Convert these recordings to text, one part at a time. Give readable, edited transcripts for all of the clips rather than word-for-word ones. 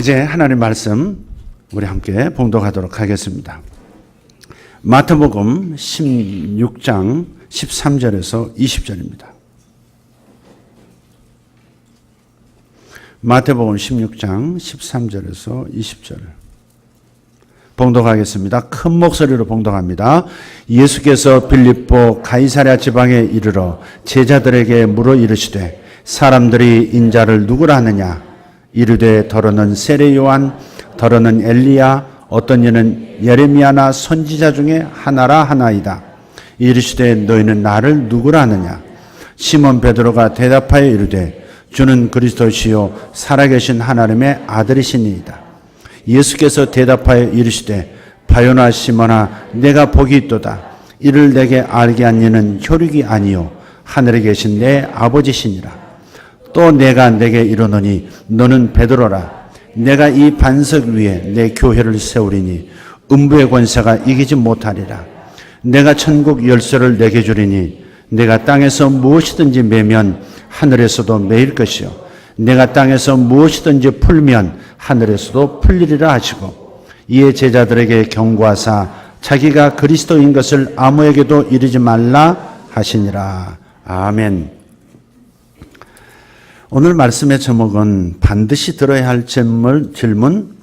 이제 하나님 말씀 우리 함께 봉독하도록 하겠습니다. 마태복음 16장 13절에서 20절입니다. 마태복음 16장 13절에서 20절 봉독하겠습니다. 큰 목소리로 봉독합니다. 예수께서 빌립보 가이사랴 지방에 이르러 제자들에게 물어 이르시되 사람들이 인자를 누구라 하느냐? 이르되 더러는 세례 요한, 더러는 엘리야, 어떤 이는 예레미야나 선지자 중에 하나라 하나이다. 이르시되 너희는 나를 누구라 하느냐? 시몬 베드로가 대답하여 이르되 주는 그리스도시요 살아계신 하나님의 아들이시니이다. 예수께서 대답하여 이르시되 바요나 시몬아 내가 복이 있도다. 이를 내게 알게 한 이는 혈육이 아니요 하늘에 계신 내 아버지시니라. 또 내가 내게 이르노니 너는 베드로라. 내가 이 반석 위에 내 교회를 세우리니 음부의 권세가 이기지 못하리라. 내가 천국 열쇠를 내게 주리니 내가 땅에서 무엇이든지 매면 하늘에서도 매일 것이요 내가 땅에서 무엇이든지 풀면 하늘에서도 풀리리라 하시고 이에 제자들에게 경고하사 자기가 그리스도인 것을 아무에게도 이르지 말라 하시니라. 아멘. 오늘 말씀의 제목은 반드시 들어야 할 질문,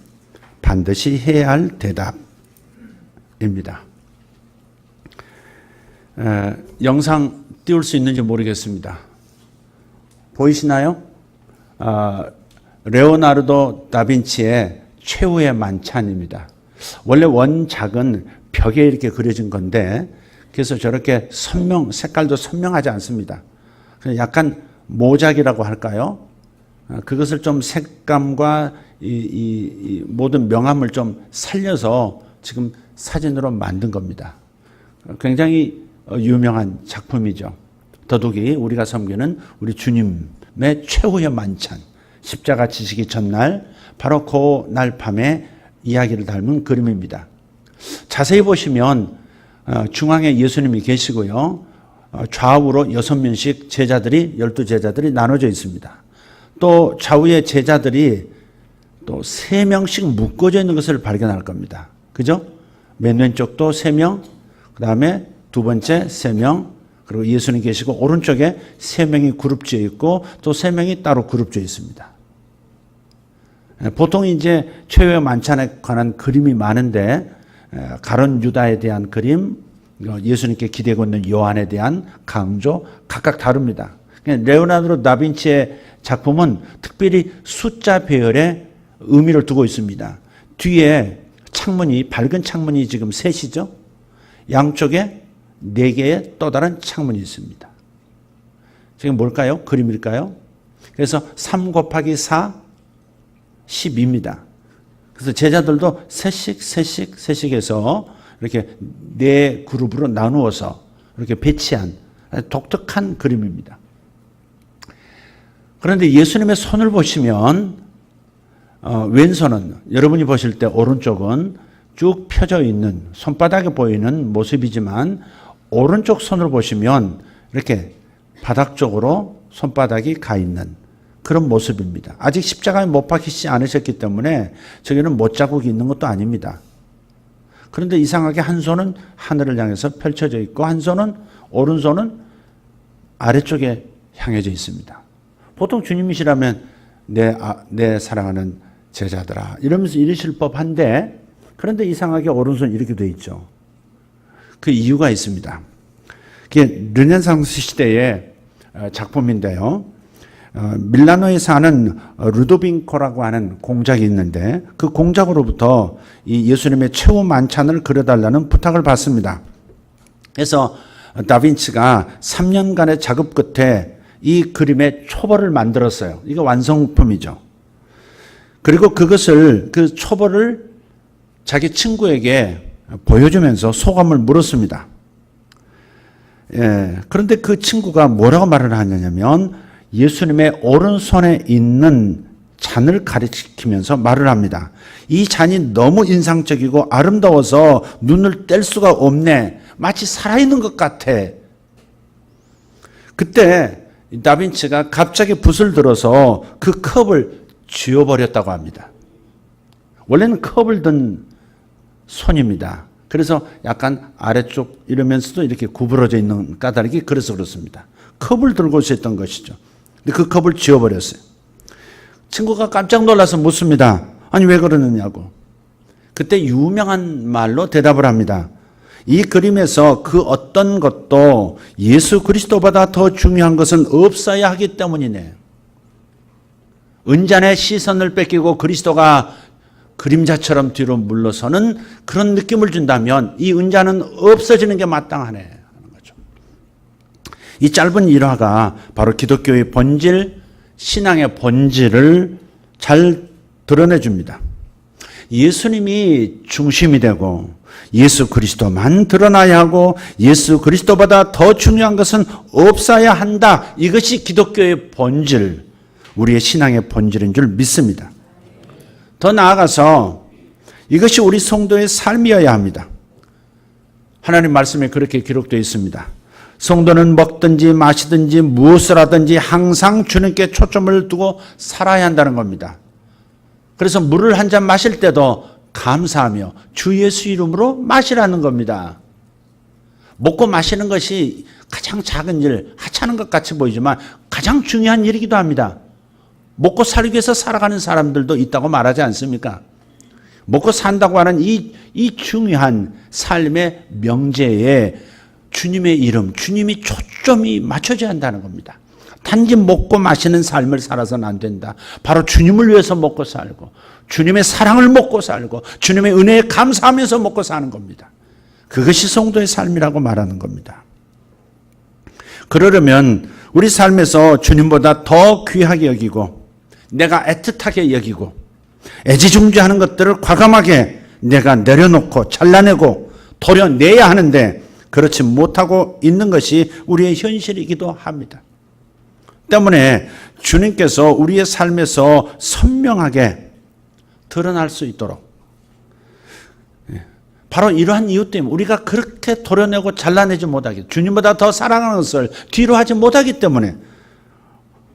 반드시 해야 할 대답입니다. 영상 띄울 수 있는지 모르겠습니다. 보이시나요? 레오나르도 다빈치의 최후의 만찬입니다. 원래 원작은 벽에 이렇게 그려진 건데 그래서 저렇게 색깔도 선명하지 않습니다. 약간 모작이라고 할까요? 그것을 좀 색감과 이 모든 명암을 좀 살려서 지금 사진으로 만든 겁니다. 굉장히 유명한 작품이죠. 더욱이 우리가 섬기는 우리 주님의 최후의 만찬, 십자가 지시기 전날, 바로 그 날 밤에 이야기를 닮은 그림입니다. 자세히 보시면 중앙에 예수님이 계시고요. 좌우로 6명씩 제자들이 12제자들이 나눠져 있습니다. 또 좌우에 제자들이 또 3명씩 묶어져 있는 것을 발견할 겁니다. 그죠? 맨 왼쪽도 3명, 그 다음에 두 번째 3명, 그리고 예수님 계시고 오른쪽에 3명이 그룹지어 있고 또 3명이 따로 그룹지어 있습니다. 보통 이제 최후의 만찬에 관한 그림이 많은데 가룟 유다에 대한 그림, 예수님께 기대고 있는 요한에 대한 강조 각각 다릅니다. 레오나르도 다빈치의 작품은 특별히 숫자 배열에 의미를 두고 있습니다. 뒤에 창문이 밝은 창문이 지금 셋이죠. 양쪽에 4개의 또 다른 창문이 있습니다. 지금 뭘까요? 그림일까요? 그래서 3 곱하기 4, 10입니다. 그래서 제자들도 셋씩 해서 이렇게 4그룹으로 나누어서 이렇게 배치한 독특한 그림입니다. 그런데 예수님의 손을 보시면 왼손은 여러분이 보실 때 오른쪽은 쭉 펴져 있는 손바닥에 보이는 모습이지만 오른쪽 손을 보시면 이렇게 바닥 쪽으로 손바닥이 가 있는 그런 모습입니다. 아직 십자가에 못 박히지 않으셨기 때문에 저기는 못자국이 있는 것도 아닙니다. 그런데 이상하게 한 손은 하늘을 향해서 펼쳐져 있고 한 손은 오른손은 아래쪽에 향해져 있습니다. 보통 주님이시라면 내 사랑하는 제자들아 이러면서 이러실 법한데 그런데 이상하게 오른손 이렇게 돼 있죠. 그 이유가 있습니다. 그게 르네상스 시대의 작품인데요. 밀라노에 사는 루도빙코라고 하는 공작이 있는데 그 공작으로부터 이 예수님의 최후 만찬을 그려달라는 부탁을 받습니다. 그래서 다빈치가 3년간의 작업 끝에 이 그림의 초벌을 만들었어요. 이거 완성품이죠. 그리고 그 초벌을 자기 친구에게 보여주면서 소감을 물었습니다. 그런데 그 친구가 뭐라고 말을 하냐면 예수님의 오른손에 있는 잔을 가리키면서 말을 합니다. 이 잔이 너무 인상적이고 아름다워서 눈을 뗄 수가 없네. 마치 살아있는 것 같아. 그때 다빈치가 갑자기 붓을 들어서 그 컵을 쥐어버렸다고 합니다. 원래는 컵을 든 손입니다. 그래서 약간 아래쪽 이러면서도 이렇게 구부러져 있는 까닭이 그래서 그렇습니다. 컵을 들고 있었던 것이죠. 근데 그 컵을 지워버렸어요. 친구가 깜짝 놀라서 묻습니다. 아니 왜 그러느냐고. 그때 유명한 말로 대답을 합니다. 이 그림에서 그 어떤 것도 예수 그리스도보다 더 중요한 것은 없어야 하기 때문이네. 은잔의 시선을 뺏기고 그리스도가 그림자처럼 뒤로 물러서는 그런 느낌을 준다면 이 은잔은 없어지는 게 마땅하네 하는 거죠. 이 짧은 일화가 바로 기독교의 본질, 신앙의 본질을 잘 드러내줍니다. 예수님이 중심이 되고 예수 그리스도만 드러나야 하고 예수 그리스도보다 더 중요한 것은 없어야 한다. 이것이 기독교의 본질, 우리의 신앙의 본질인 줄 믿습니다. 더 나아가서 이것이 우리 성도의 삶이어야 합니다. 하나님 말씀에 그렇게 기록되어 있습니다. 성도는 먹든지 마시든지 무엇을 하든지 항상 주님께 초점을 두고 살아야 한다는 겁니다. 그래서 물을 한 잔 마실 때도 감사하며 주 예수 이름으로 마시라는 겁니다. 먹고 마시는 것이 가장 작은 일, 하찮은 것 같이 보이지만 가장 중요한 일이기도 합니다. 먹고 살기 위해서 살아가는 사람들도 있다고 말하지 않습니까? 먹고 산다고 하는 이 중요한 삶의 명제에 주님의 이름, 주님이 초점이 맞춰져야 한다는 겁니다. 단지 먹고 마시는 삶을 살아서는 안 된다. 바로 주님을 위해서 먹고 살고 주님의 사랑을 먹고 살고 주님의 은혜에 감사하면서 먹고 사는 겁니다. 그것이 성도의 삶이라고 말하는 겁니다. 그러려면 우리 삶에서 주님보다 더 귀하게 여기고 내가 애틋하게 여기고 애지중지하는 것들을 과감하게 내가 내려놓고 잘라내고 도려내야 하는데 그렇지 못하고 있는 것이 우리의 현실이기도 합니다. 때문에 주님께서 우리의 삶에서 선명하게 드러날 수 있도록 바로 이러한 이유 때문에 우리가 그렇게 도려내고 잘라내지 못하기, 주님보다 더 사랑하는 것을 뒤로 하지 못하기 때문에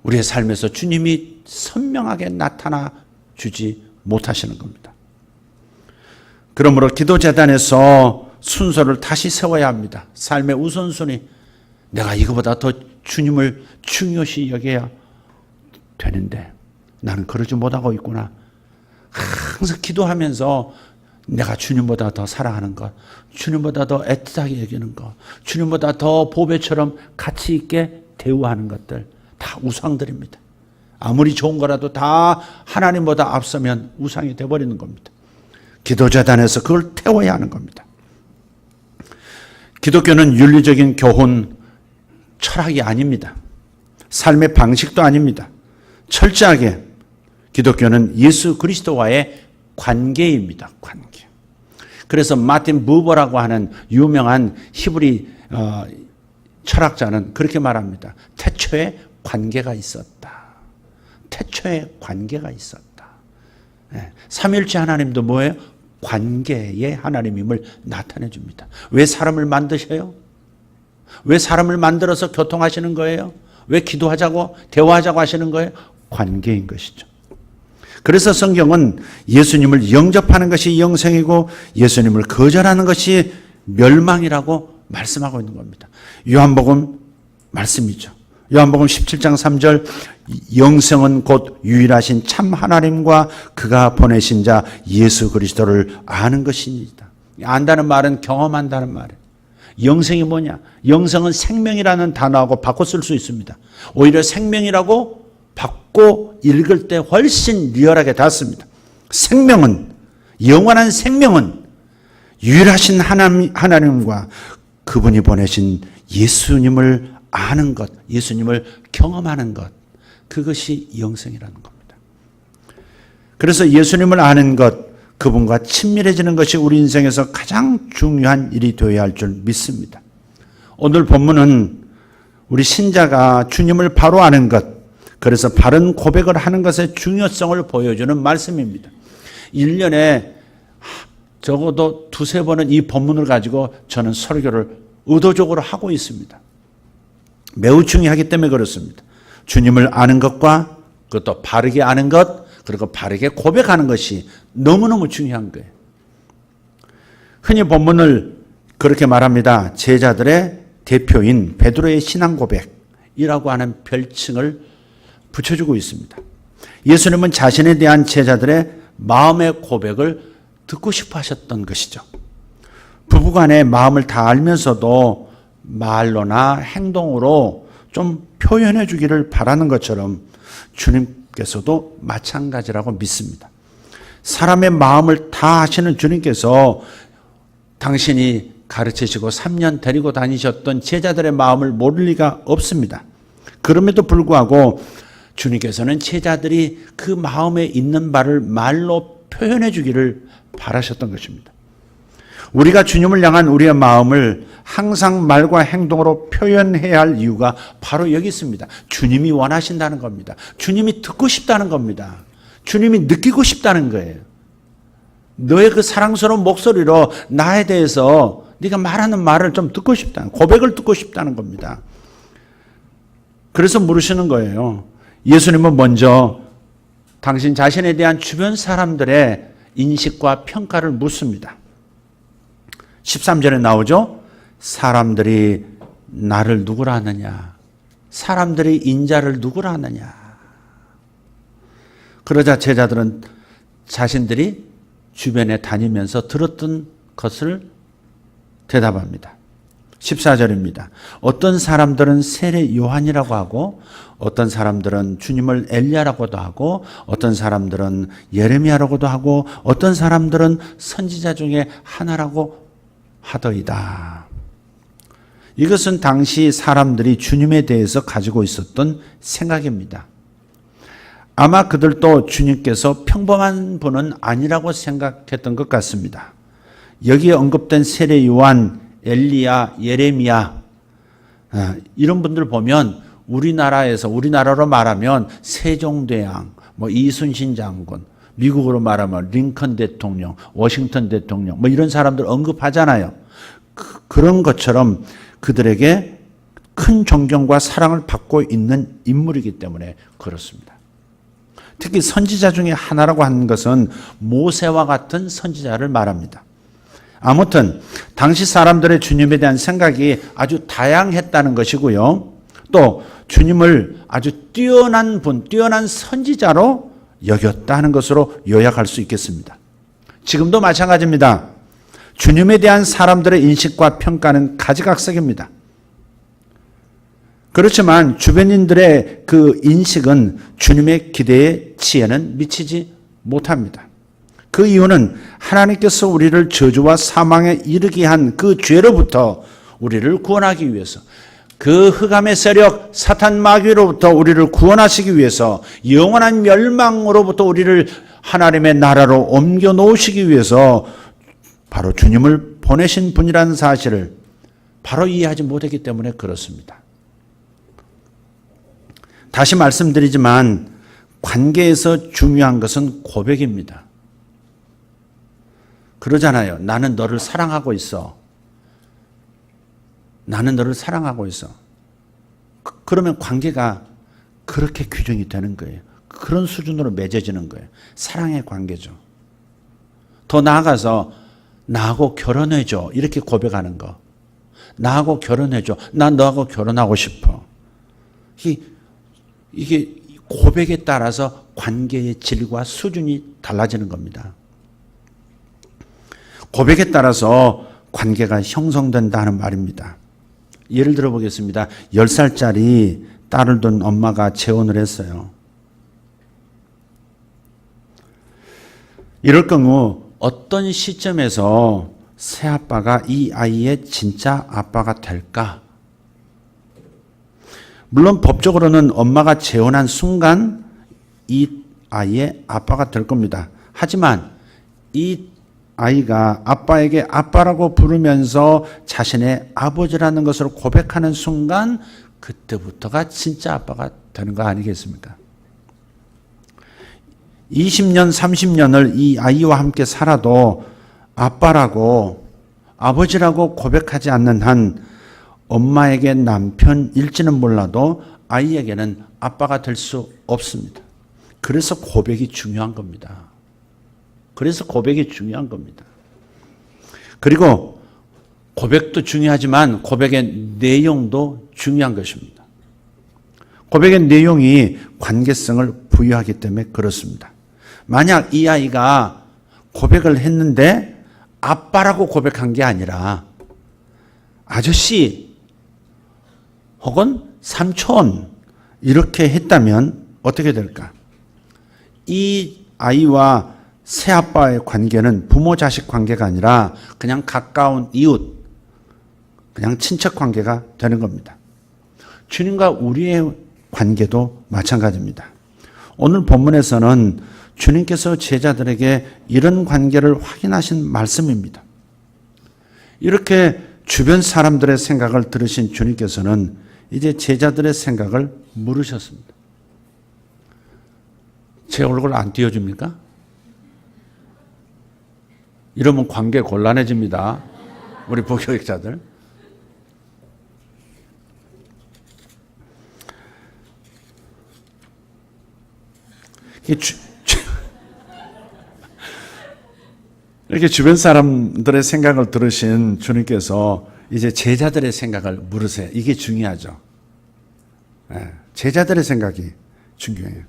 우리의 삶에서 주님이 선명하게 나타나 주지 못하시는 겁니다. 그러므로 기도재단에서 순서를 다시 세워야 합니다. 삶의 우선순위, 내가 이거보다 더 주님을 중요시 여겨야 되는데 나는 그러지 못하고 있구나. 항상 기도하면서 내가 주님보다 더 사랑하는 것, 주님보다 더 애틋하게 여기는 것, 주님보다 더 보배처럼 가치 있게 대우하는 것들 다 우상들입니다. 아무리 좋은 거라도 다 하나님보다 앞서면 우상이 되어버리는 겁니다. 기도재단에서 그걸 태워야 하는 겁니다. 기독교는 윤리적인 교훈, 철학이 아닙니다. 삶의 방식도 아닙니다. 철저하게 기독교는 예수 그리스도와의 관계입니다. 관계. 그래서 마틴 부버라고 하는 유명한 히브리 철학자는 그렇게 말합니다. 태초에 관계가 있었다. 태초에 관계가 있었다. 삼위일체 하나님도 뭐예요? 관계의 하나님임을 나타내 줍니다. 왜 사람을 만드셔요? 왜 사람을 만들어서 교통하시는 거예요? 왜 기도하자고 대화하자고 하시는 거예요? 관계인 것이죠. 그래서 성경은 예수님을 영접하는 것이 영생이고 예수님을 거절하는 것이 멸망이라고 말씀하고 있는 겁니다. 요한복음 말씀이죠. 요한복음 17장 3절 영생은 곧 유일하신 참 하나님과 그가 보내신 자 예수 그리스도를 아는 것이니이다. 안다는 말은 경험한다는 말이에요. 영생이 뭐냐? 영생은 생명이라는 단어하고 바꿔 쓸 수 있습니다. 오히려 생명이라고 바꿔 읽을 때 훨씬 리얼하게 닿습니다. 생명은, 영원한 생명은 유일하신 하나님과 그분이 보내신 예수님을 아는 것, 예수님을 경험하는 것, 그것이 영생이라는 겁니다. 그래서 예수님을 아는 것, 그분과 친밀해지는 것이 우리 인생에서 가장 중요한 일이 되어야 할 줄 믿습니다. 오늘 본문은 우리 신자가 주님을 바로 아는 것, 그래서 바른 고백을 하는 것의 중요성을 보여주는 말씀입니다. 1년에 적어도 두세 번은 이 본문을 가지고 저는 설교를 의도적으로 하고 있습니다. 매우 중요하기 때문에 그렇습니다. 주님을 아는 것과 그것도 바르게 아는 것, 그리고 바르게 고백하는 것이 너무너무 중요한 거예요. 흔히 본문을 그렇게 말합니다. 제자들의 대표인 베드로의 신앙 고백이라고 하는 별칭을 붙여주고 있습니다. 예수님은 자신에 대한 제자들의 마음의 고백을 듣고 싶어 하셨던 것이죠. 부부간의 마음을 다 알면서도 말로나 행동으로 좀 표현해 주기를 바라는 것처럼 주님께서도 마찬가지라고 믿습니다. 사람의 마음을 다 아시는 주님께서 당신이 가르치시고 3년 데리고 다니셨던 제자들의 마음을 모를 리가 없습니다. 그럼에도 불구하고 주님께서는 제자들이 그 마음에 있는 바를 말로 표현해 주기를 바라셨던 것입니다. 우리가 주님을 향한 우리의 마음을 항상 말과 행동으로 표현해야 할 이유가 바로 여기 있습니다. 주님이 원하신다는 겁니다. 주님이 듣고 싶다는 겁니다. 주님이 느끼고 싶다는 거예요. 너의 그 사랑스러운 목소리로 나에 대해서 네가 말하는 말을 좀 듣고 싶다는, 고백을 듣고 싶다는 겁니다. 그래서 물으시는 거예요. 예수님은 먼저 당신 자신에 대한 주변 사람들의 인식과 평가를 묻습니다. 13절에 나오죠. 사람들이 나를 누구라 하느냐. 사람들이 인자를 누구라 하느냐. 그러자 제자들은 자신들이 주변에 다니면서 들었던 것을 대답합니다. 14절입니다. 어떤 사람들은 세례 요한이라고 하고 어떤 사람들은 주님을 엘리야라고도 하고 어떤 사람들은 예레미야라고도 하고 어떤 사람들은 선지자 중에 하나라고 하더이다. 이것은 당시 사람들이 주님에 대해서 가지고 있었던 생각입니다. 아마 그들도 주님께서 평범한 분은 아니라고 생각했던 것 같습니다. 여기에 언급된 세례 요한, 엘리야, 예레미야 이런 분들 보면 우리나라로 말하면 세종대왕, 이순신 장군, 미국으로 말하면 링컨 대통령, 워싱턴 대통령 이런 사람들 언급하잖아요. 그런 것처럼 그들에게 큰 존경과 사랑을 받고 있는 인물이기 때문에 그렇습니다. 특히 선지자 중에 하나라고 하는 것은 모세와 같은 선지자를 말합니다. 아무튼 당시 사람들의 주님에 대한 생각이 아주 다양했다는 것이고요. 또 주님을 아주 뛰어난 분, 뛰어난 선지자로 여겼다는 것으로 요약할 수 있겠습니다. 지금도 마찬가지입니다. 주님에 대한 사람들의 인식과 평가는 가지각색입니다. 그렇지만 주변인들의 그 인식은 주님의 기대에 치에는 미치지 못합니다. 그 이유는 하나님께서 우리를 저주와 사망에 이르게 한 그 죄로부터 우리를 구원하기 위해서, 그 흑암의 세력 사탄 마귀로부터 우리를 구원하시기 위해서, 영원한 멸망으로부터 우리를 하나님의 나라로 옮겨 놓으시기 위해서 바로 주님을 보내신 분이라는 사실을 바로 이해하지 못했기 때문에 그렇습니다. 다시 말씀드리지만 관계에서 중요한 것은 고백입니다. 그러잖아요. 나는 너를 사랑하고 있어. 나는 너를 사랑하고 있어. 그러면 관계가 그렇게 규정이 되는 거예요. 그런 수준으로 맺어지는 거예요. 사랑의 관계죠. 더 나아가서 나하고 결혼해줘. 이렇게 고백하는 거. 나하고 결혼해줘. 난 너하고 결혼하고 싶어. 이게 고백에 따라서 관계의 질과 수준이 달라지는 겁니다. 고백에 따라서 관계가 형성된다는 말입니다. 예를 들어 보겠습니다. 10살짜리 딸을 둔 엄마가 재혼을 했어요. 이럴 경우 어떤 시점에서 새아빠가 이 아이의 진짜 아빠가 될까? 물론 법적으로는 엄마가 재혼한 순간 이 아이의 아빠가 될 겁니다. 하지만 이 아이가 아빠에게 아빠라고 부르면서 자신의 아버지라는 것을 고백하는 순간 그때부터가 진짜 아빠가 되는 거 아니겠습니까? 20년, 30년을 이 아이와 함께 살아도 아빠라고 아버지라고 고백하지 않는 한 엄마에게 남편일지는 몰라도 아이에게는 아빠가 될 수 없습니다. 그래서 고백이 중요한 겁니다. 그래서 고백이 중요한 겁니다. 그리고 고백도 중요하지만 고백의 내용도 중요한 것입니다. 고백의 내용이 관계성을 부여하기 때문에 그렇습니다. 만약 이 아이가 고백을 했는데 아빠라고 고백한 게 아니라 아저씨 혹은 삼촌 이렇게 했다면 어떻게 될까? 이 아이와 새아빠의 관계는 부모 자식 관계가 아니라 그냥 가까운 이웃, 그냥 친척 관계가 되는 겁니다. 주님과 우리의 관계도 마찬가지입니다. 오늘 본문에서는 주님께서 제자들에게 이런 관계를 확인하신 말씀입니다. 이렇게 주변 사람들의 생각을 들으신 주님께서는 이제 제자들의 생각을 물으셨습니다. 제 얼굴 안 띄워줍니까? 이러면 관계 곤란해집니다. 우리 부교육자들. 이렇게 주변 사람들의 생각을 들으신 주님께서 이제 제자들의 생각을 물으세요. 이게 중요하죠. 제자들의 생각이 중요해요.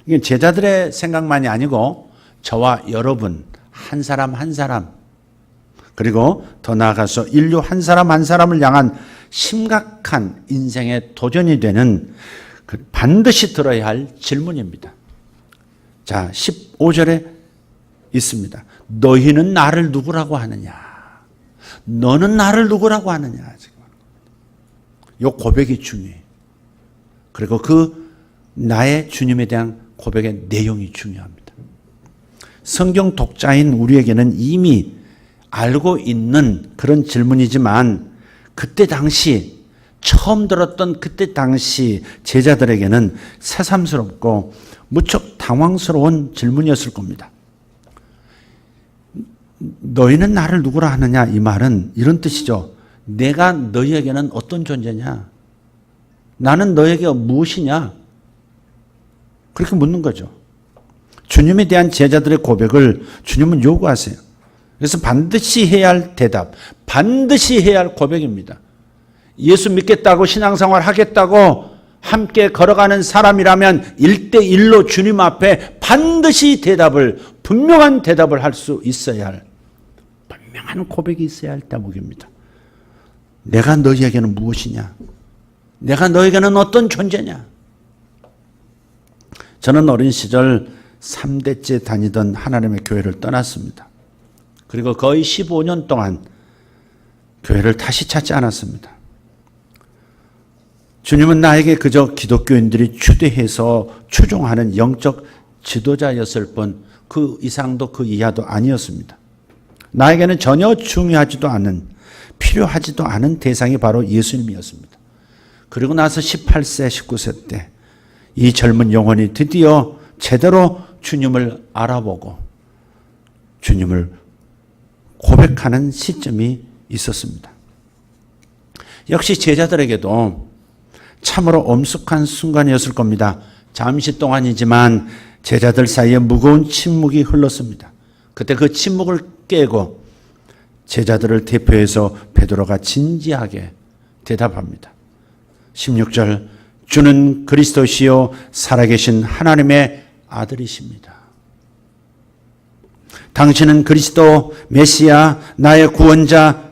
이게 제자들의 생각만이 아니고 저와 여러분 한 사람 한 사람 그리고 더 나아가서 인류 한 사람 한 사람을 향한 심각한 인생의 도전이 되는 반드시 들어야 할 질문입니다. 자, 15절에 있습니다. 너희는 나를 누구라고 하느냐? 너는 나를 누구라고 하느냐? 지금 이 고백이 중요해요. 그리고 그 나의 주님에 대한 고백의 내용이 중요합니다. 성경 독자인 우리에게는 이미 알고 있는 그런 질문이지만 그때 당시 처음 들었던 그때 당시 제자들에게는 새삼스럽고 무척 당황스러운 질문이었을 겁니다. 너희는 나를 누구라 하느냐? 이 말은 이런 뜻이죠. 내가 너희에게는 어떤 존재냐? 나는 너에게 무엇이냐? 그렇게 묻는 거죠. 주님에 대한 제자들의 고백을 주님은 요구하세요. 그래서 반드시 해야 할 대답, 반드시 해야 할 고백입니다. 예수 믿겠다고 신앙생활 하겠다고 함께 걸어가는 사람이라면 1대1로 주님 앞에 반드시 대답을, 분명한 대답을 할 수 있어야 할, 분명한 고백이 있어야 할 대목입니다. 내가 너희에게는 무엇이냐? 내가 너희에게는 어떤 존재냐? 저는 어린 시절 3대째 다니던 하나님의 교회를 떠났습니다. 그리고 거의 15년 동안 교회를 다시 찾지 않았습니다. 주님은 나에게 그저 기독교인들이 추대해서 추종하는 영적 지도자였을 뿐 그 이상도 그 이하도 아니었습니다. 나에게는 전혀 중요하지도 않은, 필요하지도 않은 대상이 바로 예수님이었습니다. 그리고 나서 18세, 19세 때 이 젊은 영혼이 드디어 제대로 주님을 알아보고 주님을 고백하는 시점이 있었습니다. 역시 제자들에게도 참으로 엄숙한 순간이었을 겁니다. 잠시 동안이지만 제자들 사이에 무거운 침묵이 흘렀습니다. 그때 그 침묵을 깨고 제자들을 대표해서 베드로가 진지하게 대답합니다. 16절, 주는 그리스도시요 살아계신 하나님의 아들이십니다. 당신은 그리스도, 메시아, 나의 구원자,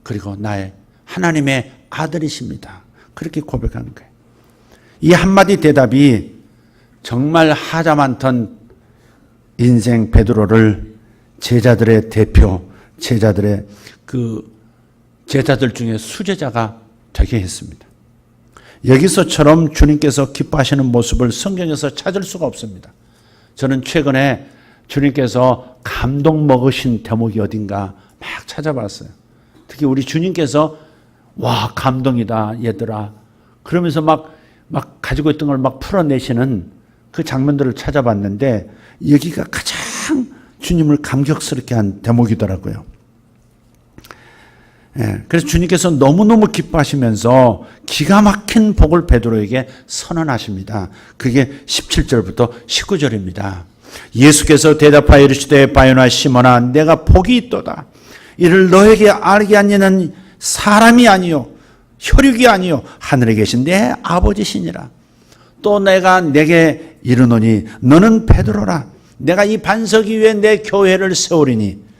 그리고 나의 하나님의 아들이십니다. 그렇게 고백하는 거예요. 이 한마디 대답이 정말 하자 많던 인생 베드로를 제자들의 대표, 제자들 중에 수제자가 되게 했습니다. 여기서처럼 주님께서 기뻐하시는 모습을 성경에서 찾을 수가 없습니다. 저는 최근에 주님께서 감동 먹으신 대목이 어딘가 막 찾아봤어요. 특히 우리 주님께서 와, 감동이다, 얘들아. 그러면서 막 가지고 있던 걸 막 풀어내시는 그 장면들을 찾아봤는데 여기가 가장 주님을 감격스럽게 한 대목이더라고요. 예, 그래서 주님께서 너무너무 기뻐하시면서 기가 막힌 복을 베드로에게 선언하십니다. 그게 17절부터 19절입니다. 예수께서 대답하여 이르시되 바요나 시몬아 내가 복이 있도다. 이를 너에게 알게 하니는 사람이 아니요 혈육이 아니요 하늘에 계신 내 아버지시니라. 또 내가 내게 이르노니 너는 베드로라. 내가 이 반석 위에 내 교회를 세우리니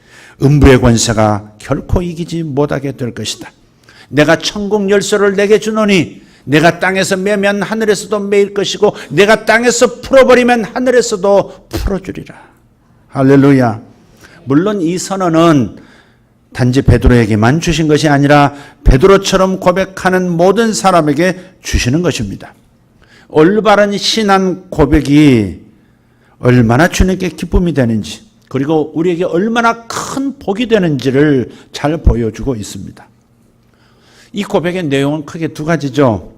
음부의 권세가 결코 이기지 못하게 될 것이다. 내가 천국 열쇠를 내게 주노니 내가 땅에서 매면 하늘에서도 매일 것이고 내가 땅에서 풀어버리면 하늘에서도 풀어주리라. 할렐루야. 물론 이 선언은 단지 베드로에게만 주신 것이 아니라 베드로처럼 고백하는 모든 사람에게 주시는 것입니다. 올바른 신앙 고백이 얼마나 주님께 기쁨이 되는지 그리고 우리에게 얼마나 큰 복이 되는지를 잘 보여주고 있습니다. 이 고백의 내용은 크게 두 가지죠.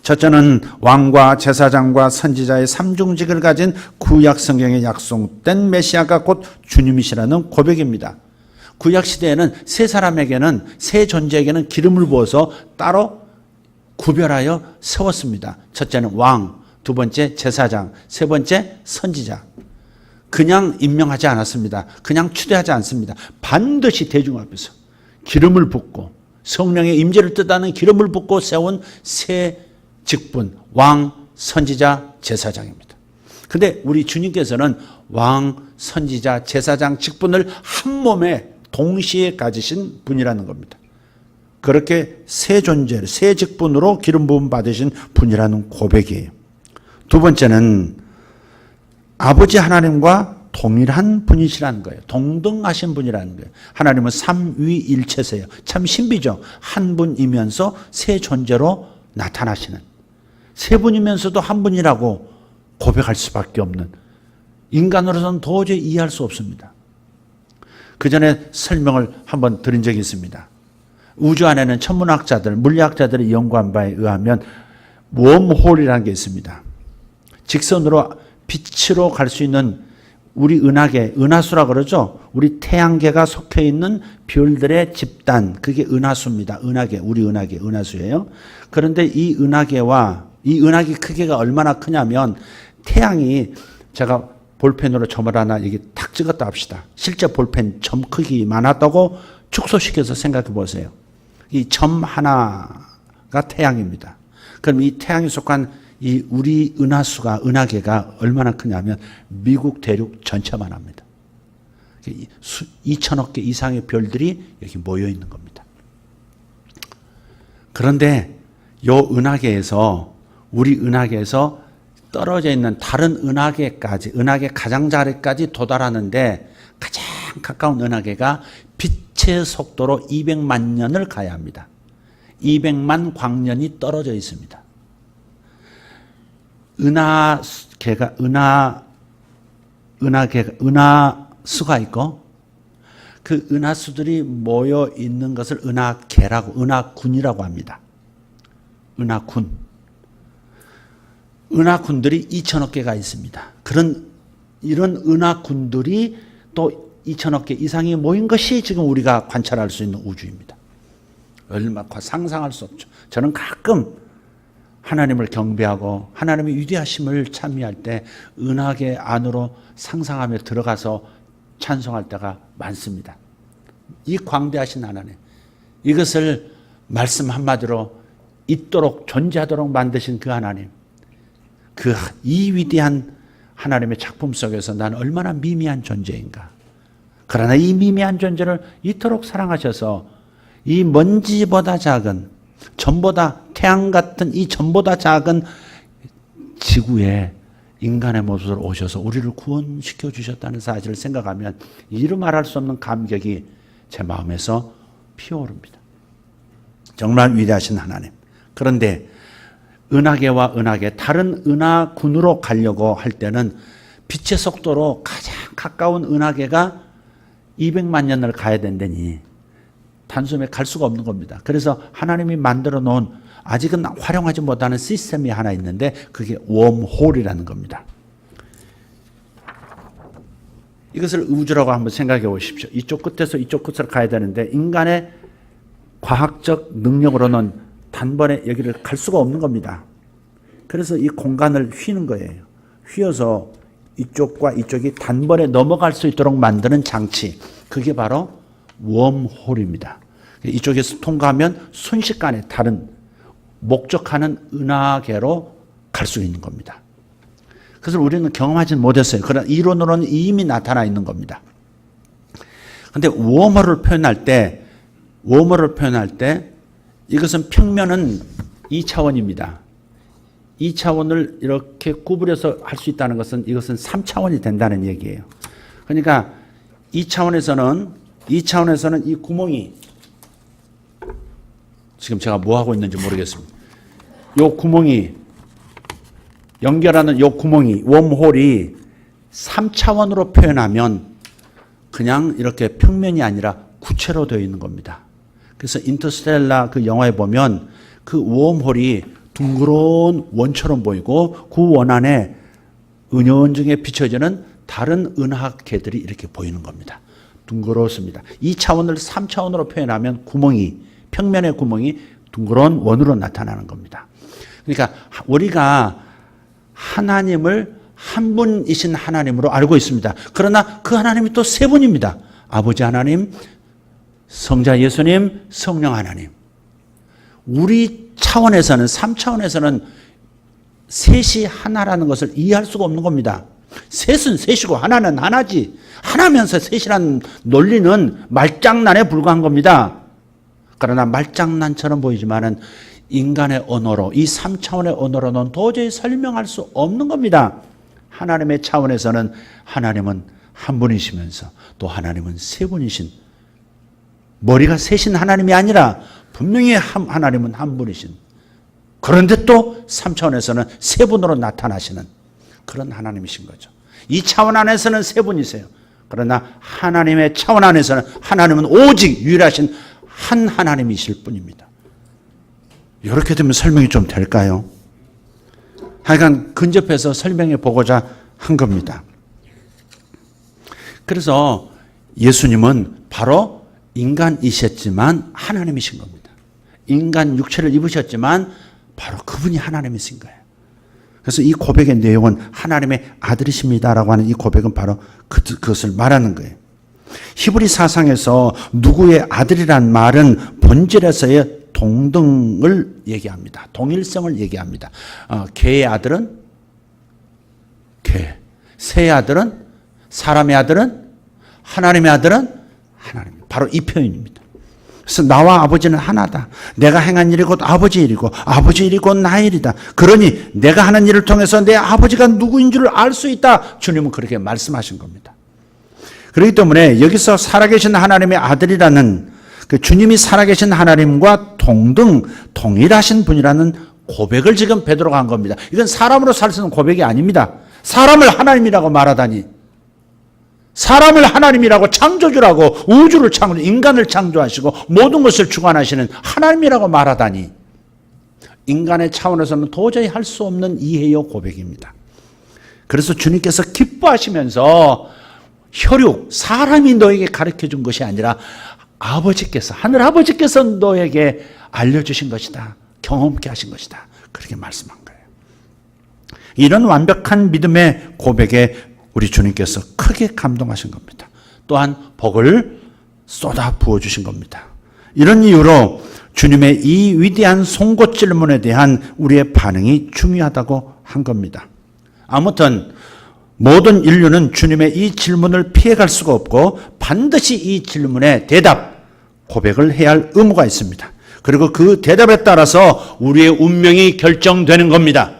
첫째는 왕과 제사장과 선지자의 삼중직을 가진 구약 성경에 약속된 메시아가 곧 주님이시라는 고백입니다. 구약 시대에는 세 사람에게는 세 존재에게는 기름을 부어서 따로 구별하여 세웠습니다. 첫째는 왕, 두 번째 제사장, 세 번째 선지자. 그냥 임명하지 않았습니다. 그냥 추대하지 않습니다. 반드시 대중 앞에서 기름을 붓고 성령의 임재를 뜻하는 기름을 붓고 세운 세 직분, 왕, 선지자, 제사장입니다. 그런데 우리 주님께서는 왕, 선지자, 제사장 직분을 한 몸에 동시에 가지신 분이라는 겁니다. 그렇게 세 존재, 세 직분으로 기름 부음 받으신 분이라는 고백이에요. 두 번째는 아버지 하나님과 동일한 분이시라는 거예요. 동등하신 분이라는 거예요. 하나님은 삼위일체세요. 참 신비죠. 한 분이면서 세 존재로 나타나시는, 세 분이면서도 한 분이라고 고백할 수밖에 없는, 인간으로서는 도저히 이해할 수 없습니다. 그 전에 설명을 한번 드린 적이 있습니다. 우주 안에는 천문학자들, 물리학자들이 연구한 바에 의하면 웜홀이라는 게 있습니다. 직선으로 빛으로 갈 수 있는 우리 은하계, 은하수라 그러죠. 우리 태양계가 속해 있는 별들의 집단, 그게 은하수입니다. 은하계, 우리 은하계, 은하수예요. 그런데 이 은하계와 이 은하계 크기가 얼마나 크냐면 태양이, 제가 볼펜으로 점을 하나 이게 탁 찍었다 합시다. 실제 볼펜 점 크기 많았다고 축소시켜서 생각해 보세요. 이 점 하나가 태양입니다. 그럼 이 태양에 속한 이 우리 은하수가, 은하계가 얼마나 크냐면 미국 대륙 전체만 합니다. 2천억 개 이상의 별들이 여기 모여 있는 겁니다. 그런데 요 은하계에서, 우리 은하계에서 떨어져 있는 다른 은하계까지, 은하계 가장자리까지 도달하는데 가장 가까운 은하계가 빛의 속도로 200만 년을 가야 합니다. 200만 광년이 떨어져 있습니다. 은하수가 있고 그 은하수들이 모여 있는 것을 은하계라고, 은하군이라고 합니다. 은하군. 은하군들이 2천억 개가 있습니다. 이런 은하군들이 또 2천억 개 이상이 모인 것이 지금 우리가 관찰할 수 있는 우주입니다. 얼마나 상상할 수 없죠. 저는 가끔 하나님을 경배하고 하나님의 위대하심을 찬미할 때 은하계 안으로 상상하며 들어가서 찬송할 때가 많습니다. 이 광대하신 하나님, 이것을 말씀 한마디로 있도록, 존재하도록 만드신 그 하나님, 이 위대한 하나님의 작품 속에서 나는 얼마나 미미한 존재인가. 그러나 이 미미한 존재를 이토록 사랑하셔서 이 먼지보다 작은, 전보다, 태양 같은 이 전보다 작은 지구에 인간의 모습으로 오셔서 우리를 구원시켜 주셨다는 사실을 생각하면 이루 말할 수 없는 감격이 제 마음에서 피어오릅니다. 정말 위대하신 하나님. 그런데 은하계와 은하계, 다른 은하군으로 가려고 할 때는 빛의 속도로 가장 가까운 은하계가 200만 년을 가야 된다니 단숨에 갈 수가 없는 겁니다. 그래서 하나님이 만들어 놓은 아직은 활용하지 못하는 시스템이 하나 있는데 그게 웜홀이라는 겁니다. 이것을 우주라고 한번 생각해 보십시오. 이쪽 끝에서 이쪽 끝으로 가야 되는데 인간의 과학적 능력으로는 단번에 여기를 갈 수가 없는 겁니다. 그래서 이 공간을 휘는 거예요. 휘어서 이쪽과 이쪽이 단번에 넘어갈 수 있도록 만드는 장치. 그게 바로 웜홀입니다. 이쪽에서 통과하면 순식간에 다른 목적하는 은하계로 갈 수 있는 겁니다. 그래서 우리는 경험하지는 못했어요. 그러나 이론으로는 이미 나타나 있는 겁니다. 근데 웜홀을 표현할 때 이것은 평면은 2차원입니다. 2차원을 이렇게 구부려서 할 수 있다는 것은 이것은 3차원이 된다는 얘기예요. 그러니까 2차원에서는 이 구멍이 지금 제가 뭐 하고 있는지 모르겠습니다. 요 구멍이 연결하는 요 구멍이 웜홀이 3차원으로 표현하면 그냥 이렇게 평면이 아니라 구체로 되어 있는 겁니다. 그래서 인터스텔라 그 영화에 보면 그 웜홀이 둥그러운 원처럼 보이고 그 원 안에 은연중에 비춰지는 다른 은하계들이 이렇게 보이는 겁니다. 둥그렇습니다. 2차원을 3차원으로 표현하면 평면의 구멍이 둥그러운 원으로 나타나는 겁니다. 그러니까 우리가 하나님을 한 분이신 하나님으로 알고 있습니다. 그러나 그 하나님이 또 세 분입니다. 아버지 하나님, 성자 예수님, 성령 하나님. 우리 차원에서는 3차원에서는 셋이 하나라는 것을 이해할 수가 없는 겁니다. 셋은 셋이고 하나는 하나지. 하나면서 셋이라는 논리는 말장난에 불과한 겁니다. 그러나 말장난처럼 보이지만은 인간의 언어로, 이 3차원의 언어로는 도저히 설명할 수 없는 겁니다. 하나님의 차원에서는 하나님은 한 분이시면서 또 하나님은 세 분이신, 머리가 셋인 하나님이 아니라 분명히 하나님은 한 분이신, 그런데 또 3차원에서는 세 분으로 나타나시는 그런 하나님이신 거죠. 이 차원 안에서는 세 분이세요. 그러나 하나님의 차원 안에서는 하나님은 오직 유일하신 한 하나님이실 뿐입니다. 이렇게 되면 설명이 좀 될까요? 하여간 근접해서 설명해 보고자 한 겁니다. 그래서 예수님은 바로 인간이셨지만 하나님이신 겁니다. 인간 육체를 입으셨지만 바로 그분이 하나님이신 거예요. 그래서 이 고백의 내용은 하나님의 아들이십니다라고 하는 이 고백은 바로 그것을 말하는 거예요. 히브리 사상에서 누구의 아들이란 말은 본질에서의 동등을 얘기합니다. 동일성을 얘기합니다. 개의 아들은 개, 새의 아들은, 사람의 아들은, 하나님의 아들은 하나님. 바로 이 표현입니다. 그래서 나와 아버지는 하나다. 내가 행한 일이 곧 아버지 일이고 아버지 일이 곧 나의 일이다. 그러니 내가 하는 일을 통해서 내 아버지가 누구인 줄을 알 수 있다. 주님은 그렇게 말씀하신 겁니다. 그렇기 때문에 여기서 살아계신 하나님의 아들이라는 그 주님이 살아계신 하나님과 동일하신 분이라는 고백을 지금 베드로가 한 겁니다. 이건 사람으로 살 수 있는 고백이 아닙니다. 사람을 하나님이라고 말하다니. 사람을 하나님이라고 창조주라고 우주를 인간을 창조하시고 모든 것을 주관하시는 하나님이라고 말하다니. 인간의 차원에서는 도저히 할 수 없는 이해요 고백입니다. 그래서 주님께서 기뻐하시면서 혈육, 사람이 너에게 가르쳐 준 것이 아니라 아버지께서, 하늘 아버지께서 너에게 알려주신 것이다. 경험케 하신 것이다. 그렇게 말씀한 거예요. 이런 완벽한 믿음의 고백에 우리 주님께서 크게 감동하신 겁니다. 또한 복을 쏟아 부어주신 겁니다. 이런 이유로 주님의 이 위대한 송곳 질문에 대한 우리의 반응이 중요하다고 한 겁니다. 아무튼 모든 인류는 주님의 이 질문을 피해갈 수가 없고 반드시 이 질문에 고백을 해야 할 의무가 있습니다. 그리고 그 대답에 따라서 우리의 운명이 결정되는 겁니다.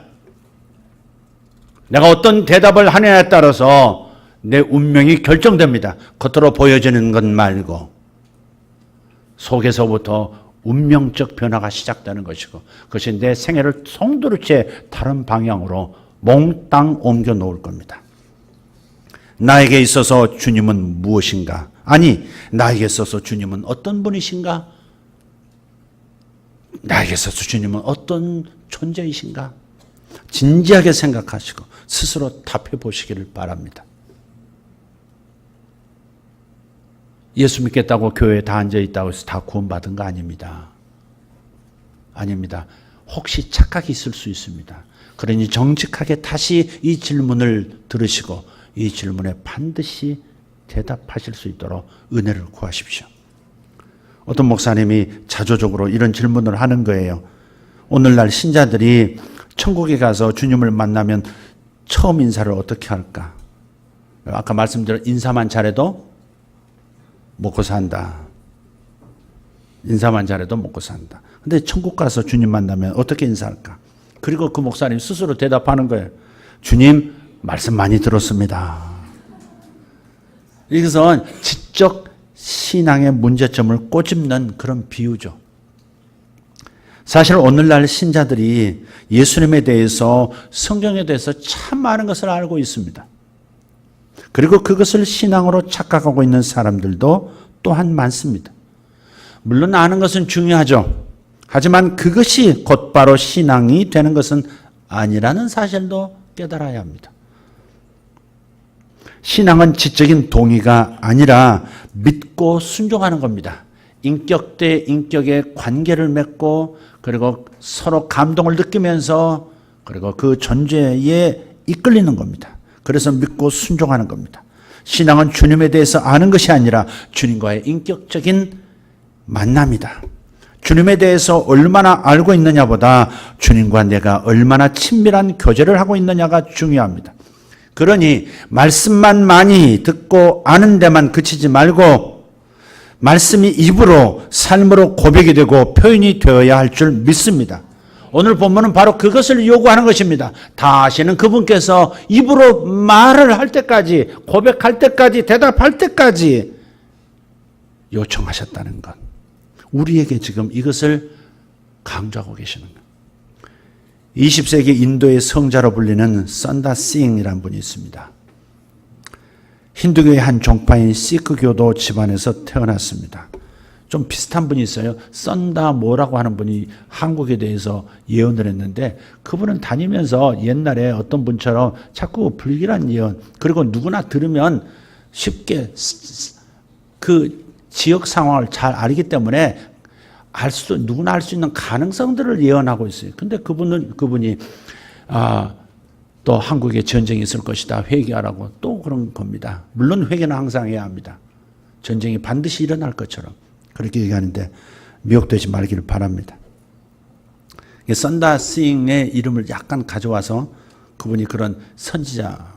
내가 어떤 대답을 하느냐에 따라서 내 운명이 결정됩니다. 겉으로 보여지는 것 말고 속에서부터 운명적 변화가 시작되는 것이고 그것이 내 생애를 송두리째 다른 방향으로 몽땅 옮겨 놓을 겁니다. 나에게 있어서 주님은 무엇인가? 아니, 나에게 있어서 주님은 어떤 분이신가? 나에게 있어서 주님은 어떤 존재이신가? 진지하게 생각하시고 스스로 답해 보시기를 바랍니다. 예수 믿겠다고 교회에 다 앉아있다고 해서 다 구원받은 거 아닙니다. 아닙니다. 혹시 착각이 있을 수 있습니다. 그러니 정직하게 다시 이 질문을 들으시고 이 질문에 반드시 대답하실 수 있도록 은혜를 구하십시오. 어떤 목사님이 자조적으로 이런 질문을 하는 거예요. 오늘날 신자들이 천국에 가서 주님을 만나면 처음 인사를 어떻게 할까? 아까 말씀드린 인사만 잘해도 먹고 산다. 인사만 잘해도 먹고 산다. 근데 천국 가서 주님 만나면 어떻게 인사할까? 그리고 그 목사님 스스로 대답하는 거예요. 주님, 말씀 많이 들었습니다. 이것은 지적 신앙의 문제점을 꼬집는 그런 비유죠. 사실 오늘날 신자들이 예수님에 대해서, 성경에 대해서 참 많은 것을 알고 있습니다. 그리고 그것을 신앙으로 착각하고 있는 사람들도 또한 많습니다. 물론 아는 것은 중요하죠. 하지만 그것이 곧바로 신앙이 되는 것은 아니라는 사실도 깨달아야 합니다. 신앙은 지적인 동의가 아니라 믿고 순종하는 겁니다. 인격 대 인격의 관계를 맺고 그리고 서로 감동을 느끼면서 그리고 그 존재에 이끌리는 겁니다. 그래서 믿고 순종하는 겁니다. 신앙은 주님에 대해서 아는 것이 아니라 주님과의 인격적인 만남이다. 주님에 대해서 얼마나 알고 있느냐보다 주님과 내가 얼마나 친밀한 교제를 하고 있느냐가 중요합니다. 그러니 말씀만 많이 듣고 아는 데만 그치지 말고 말씀이 입으로 삶으로 고백이 되고 표현이 되어야 할 줄 믿습니다. 오늘 본문은 바로 그것을 요구하는 것입니다. 다시는 그분께서 입으로 말을 할 때까지, 고백할 때까지, 대답할 때까지 요청하셨다는 것. 우리에게 지금 이것을 강조하고 계시는 것. 20세기 인도의 성자로 불리는 선다 싱이라는 분이 있습니다. 힌두교의 한 종파인 시크교도 집안에서 태어났습니다. 좀 비슷한 분이 있어요. 선다 뭐라고 하는 분이 한국에 대해서 예언을 했는데 그분은 다니면서 옛날에 어떤 분처럼 자꾸 불길한 예언, 그리고 누구나 들으면 쉽게 그 지역 상황을 잘 알기 때문에 누구나 알 수 있는 가능성들을 예언하고 있어요. 근데 그분이 또 한국에 전쟁이 있을 것이다. 회개하라고 또 그런 겁니다. 물론 회개는 항상 해야 합니다. 전쟁이 반드시 일어날 것처럼 그렇게 얘기하는데 미혹되지 말기를 바랍니다. 선다 싱의 이름을 약간 가져와서 그분이 그런 선지자,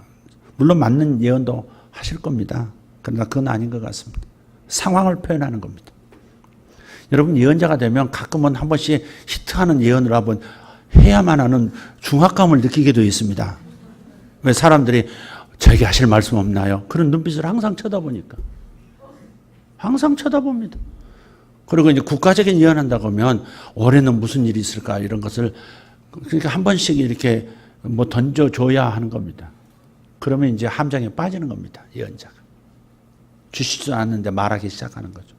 물론 맞는 예언도 하실 겁니다. 그러나 그건 아닌 것 같습니다. 상황을 표현하는 겁니다. 여러분 예언자가 되면 가끔은 한 번씩 히트하는 예언을 한번 해야만 하는 중압감을 느끼게 되어 있습니다. 왜 사람들이 저에게 하실 말씀 없나요? 그런 눈빛을 항상 쳐다보니까. 항상 쳐다봅니다. 그리고 이제 국가적인 예언한다고 하면 올해는 무슨 일이 있을까 이런 것을 그러니까 한 번씩 이렇게 뭐 던져줘야 하는 겁니다. 그러면 이제 함정에 빠지는 겁니다. 예언자가. 주시지도 않는데 말하기 시작하는 거죠.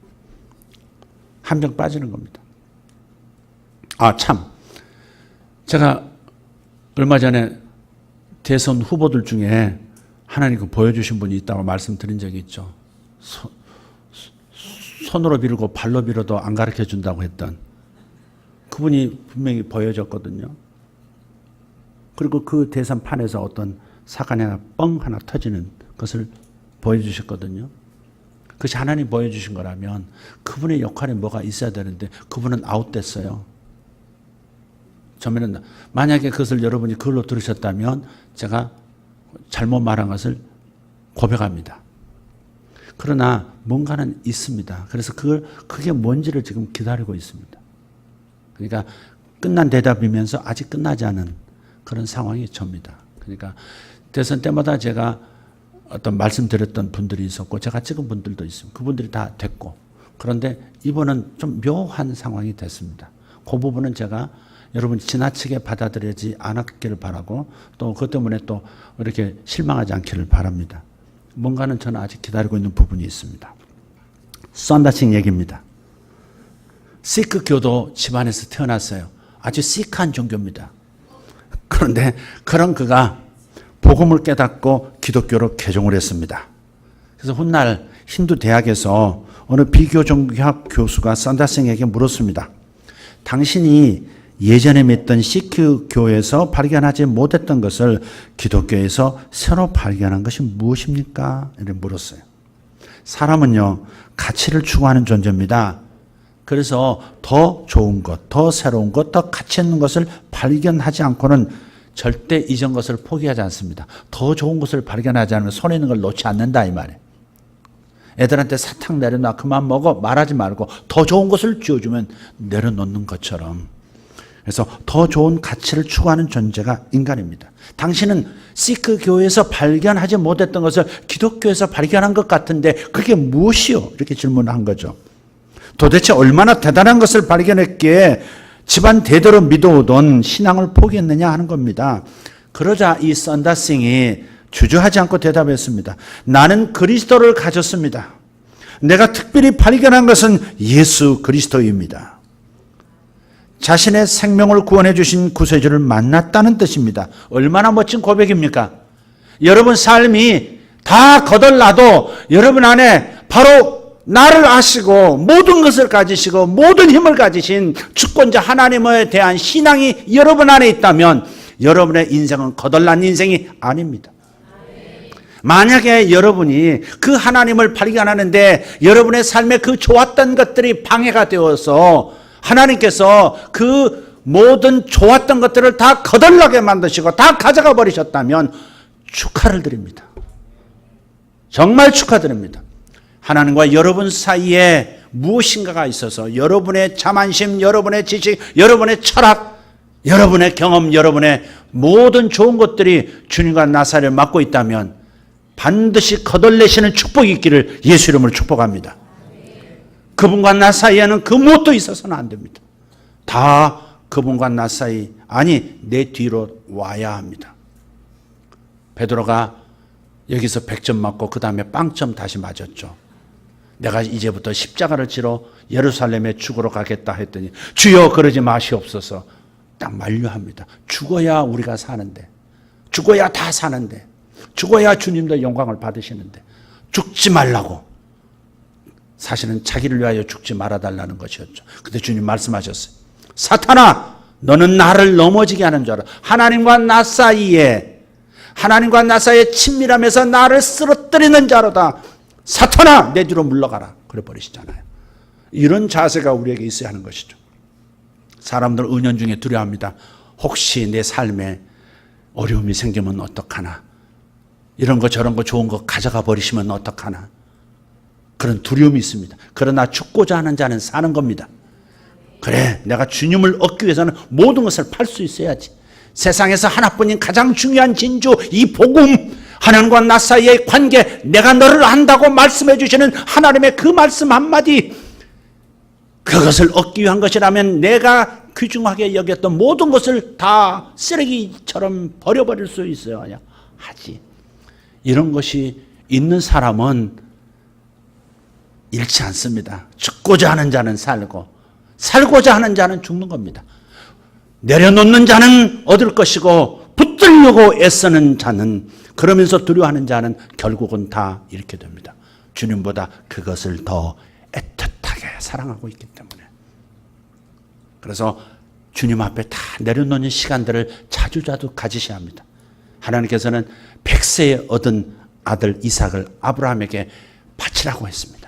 함정 빠지는 겁니다. 참. 제가 얼마 전에 대선 후보들 중에 하나님께 보여주신 분이 있다고 말씀드린 적이 있죠. 손으로 빌고 발로 빌어도 안 가르쳐 준다고 했던 그분이 분명히 보여졌거든요. 그리고 그 대선판에서 어떤 사건이 하나 터지는 것을 보여주셨거든요. 그것이 하나님 보여주신 거라면 그분의 역할에 뭐가 있어야 되는데 그분은 아웃됐어요. 처음에는 만약에 그것을 여러분이 그걸로 들으셨다면 제가 잘못 말한 것을 고백합니다. 그러나 뭔가는 있습니다. 그래서 그게 뭔지를 지금 기다리고 있습니다. 그러니까 끝난 대답이면서 아직 끝나지 않은 그런 상황이 접니다. 그러니까 대선 때마다 제가 어떤 말씀드렸던 분들이 있었고 제가 찍은 분들도 있습니다. 그분들이 다 됐고 그런데 이번은 좀 묘한 상황이 됐습니다. 그 부분은 제가 여러분 지나치게 받아들이지 않았기를 바라고 또 그것 때문에 또 이렇게 실망하지 않기를 바랍니다. 뭔가는 저는 아직 기다리고 있는 부분이 있습니다. 선다싱 얘기입니다. 시크 교도 집안에서 태어났어요. 아주 시크한 종교입니다. 그런데 그런 그가 복음을 깨닫고 기독교로 개종을 했습니다. 그래서 훗날 힌두 대학에서 어느 비교 종교학 교수가 산더슨에게 물었습니다. 당신이 예전에 믿던 시크 교에서 발견하지 못했던 것을 기독교에서 새로 발견한 것이 무엇입니까? 이렇게 물었어요. 사람은요, 가치를 추구하는 존재입니다. 그래서 더 좋은 것, 더 새로운 것, 더 가치 있는 것을 발견하지 않고는 절대 이전 것을 포기하지 않습니다. 더 좋은 것을 발견하지 않으면 손에 있는 걸 놓지 않는다 이 말이에요. 애들한테 사탕 내려놔 그만 먹어 말하지 말고 더 좋은 것을 쥐어주면 내려놓는 것처럼, 그래서 더 좋은 가치를 추구하는 존재가 인간입니다. 당신은 시크 교회에서 발견하지 못했던 것을 기독교에서 발견한 것 같은데 그게 무엇이요? 이렇게 질문한 거죠. 도대체 얼마나 대단한 것을 발견했기에 집안 대대로 믿어오던 신앙을 포기했느냐 하는 겁니다. 그러자 이 썬다싱이 주저하지 않고 대답했습니다. 나는 그리스도를 가졌습니다. 내가 특별히 발견한 것은 예수 그리스도입니다. 자신의 생명을 구원해 주신 구세주를 만났다는 뜻입니다. 얼마나 멋진 고백입니까? 여러분 삶이 다 거덜나도 여러분 안에 바로 나를 아시고 모든 것을 가지시고 모든 힘을 가지신 주권자 하나님에 대한 신앙이 여러분 안에 있다면 여러분의 인생은 거덜난 인생이 아닙니다. 만약에 여러분이 그 하나님을 발견하는데 여러분의 삶에 그 좋았던 것들이 방해가 되어서 하나님께서 그 모든 좋았던 것들을 다 거덜나게 만드시고 다 가져가 버리셨다면 축하를 드립니다. 정말 축하드립니다. 하나님과 여러분 사이에 무엇인가가 있어서 여러분의 자만심, 여러분의 지식, 여러분의 철학, 여러분의 경험, 여러분의 모든 좋은 것들이 주님과 나사를 맡고 있다면 반드시 거덜내시는 축복이 있기를 예수 이름으로 축복합니다. 그분과 나 사이에는 그 무엇도 있어서는 안 됩니다. 다 그분과 나 사이, 아니 내 뒤로 와야 합니다. 베드로가 여기서 100점 맞고 그 다음에 빵점 다시 맞았죠. 내가 이제부터 십자가를 지러 예루살렘에 죽으러 가겠다 했더니 주여 그러지 마시옵소서. 딱 만류합니다. 죽어야 우리가 사는데, 죽어야 다 사는데, 죽어야 주님도 영광을 받으시는데 죽지 말라고. 사실은 자기를 위하여 죽지 말아달라는 것이었죠. 근데 주님 말씀하셨어요. 사탄아, 너는 나를 넘어지게 하는 줄 알아. 하나님과 나 사이에 친밀함에서 나를 쓰러뜨리는 자로다. 사탄아, 내 뒤로 물러가라. 그래 버리시잖아요. 이런 자세가 우리에게 있어야 하는 것이죠. 사람들 은연중에 두려워합니다. 혹시 내 삶에 어려움이 생기면 어떡하나. 이런 거 저런 거 좋은 거 가져가 버리시면 어떡하나. 그런 두려움이 있습니다. 그러나 죽고자 하는 자는 사는 겁니다. 그래, 내가 주님을 얻기 위해서는 모든 것을 팔 수 있어야지. 세상에서 하나뿐인 가장 중요한 진주, 이 복음, 하나님과 나 사이의 관계, 내가 너를 안다고 말씀해 주시는 하나님의 그 말씀 한마디, 그것을 얻기 위한 것이라면 내가 귀중하게 여겼던 모든 것을 다 쓰레기처럼 버려버릴 수 있어야 하지. 이런 것이 있는 사람은 잃지 않습니다. 죽고자 하는 자는 살고, 살고자 하는 자는 죽는 겁니다. 내려놓는 자는 얻을 것이고 붙들려고 애쓰는 자는, 그러면서 두려워하는 자는 결국은 다 잃게 됩니다. 주님보다 그것을 더 애틋하게 사랑하고 있기 때문에. 그래서 주님 앞에 다 내려놓는 시간들을 자주자주 가지셔야 합니다. 하나님께서는 100세에 얻은 아들 이삭을 아브라함에게 바치라고 했습니다.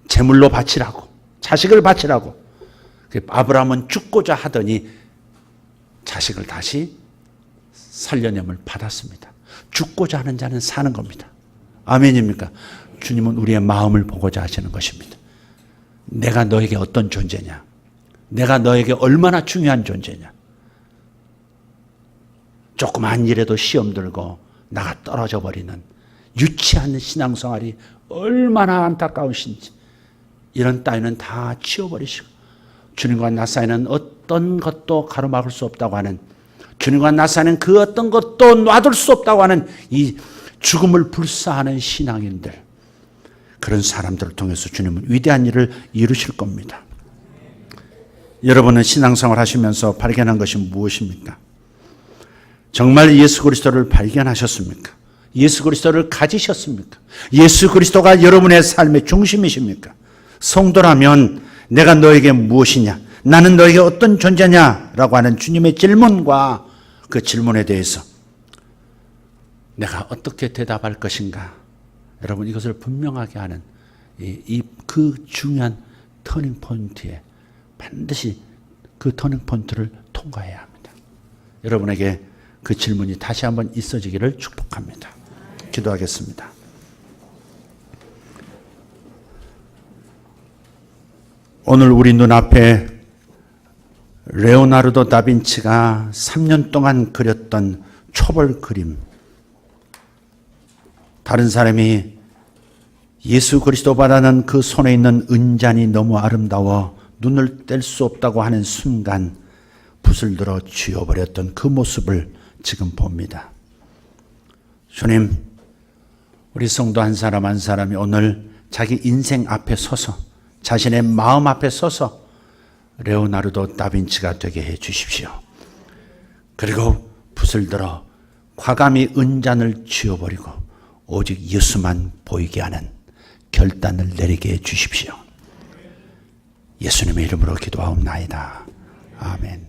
제물로 바치라고, 자식을 바치라고. 아브라함은 죽고자 하더니 자식을 다시 살려냄을 받았습니다. 죽고자 하는 자는 사는 겁니다. 아멘입니까? 주님은 우리의 마음을 보고자 하시는 것입니다. 내가 너에게 어떤 존재냐? 내가 너에게 얼마나 중요한 존재냐? 조그만 일에도 시험 들고 나가 떨어져 버리는 유치한 신앙생활이 얼마나 안타까우신지, 이런 따위는 다 치워버리시고 주님과 나 사이는 어떤 것도 가로막을 수 없다고 하는, 주님과 나 사이는 그 어떤 것도 놔둘 수 없다고 하는 이 죽음을 불사하는 신앙인들, 그런 사람들을 통해서 주님은 위대한 일을 이루실 겁니다. 여러분은 신앙생활 하시면서 발견한 것이 무엇입니까? 정말 예수 그리스도를 발견하셨습니까? 예수 그리스도를 가지셨습니까? 예수 그리스도가 여러분의 삶의 중심이십니까? 성도라면 내가 너에게 무엇이냐? 나는 너에게 어떤 존재냐? 라고 하는 주님의 질문과 그 질문에 대해서 내가 어떻게 대답할 것인가? 여러분, 이것을 분명하게 하는 그 중요한 터닝 포인트에 반드시 그 터닝 포인트를 통과해야 합니다. 여러분에게 그 질문이 다시 한번 있어지기를 축복합니다. 기도하겠습니다. 오늘 우리 눈앞에 레오나르도 다빈치가 3년 동안 그렸던 초벌 그림, 다른 사람이 예수 그리스도바라는 그 손에 있는 은잔이 너무 아름다워 눈을 뗄 수 없다고 하는 순간 붓을 들어 쥐어버렸던 그 모습을 지금 봅니다. 주님, 우리 성도 한 사람 한 사람이 오늘 자기 인생 앞에 서서, 자신의 마음 앞에 서서 레오나르도 다빈치가 되게 해 주십시오. 그리고 붓을 들어 과감히 은잔을 쥐어버리고 오직 예수만 보이게 하는 결단을 내리게 해 주십시오. 예수님의 이름으로 기도하옵나이다. 아멘.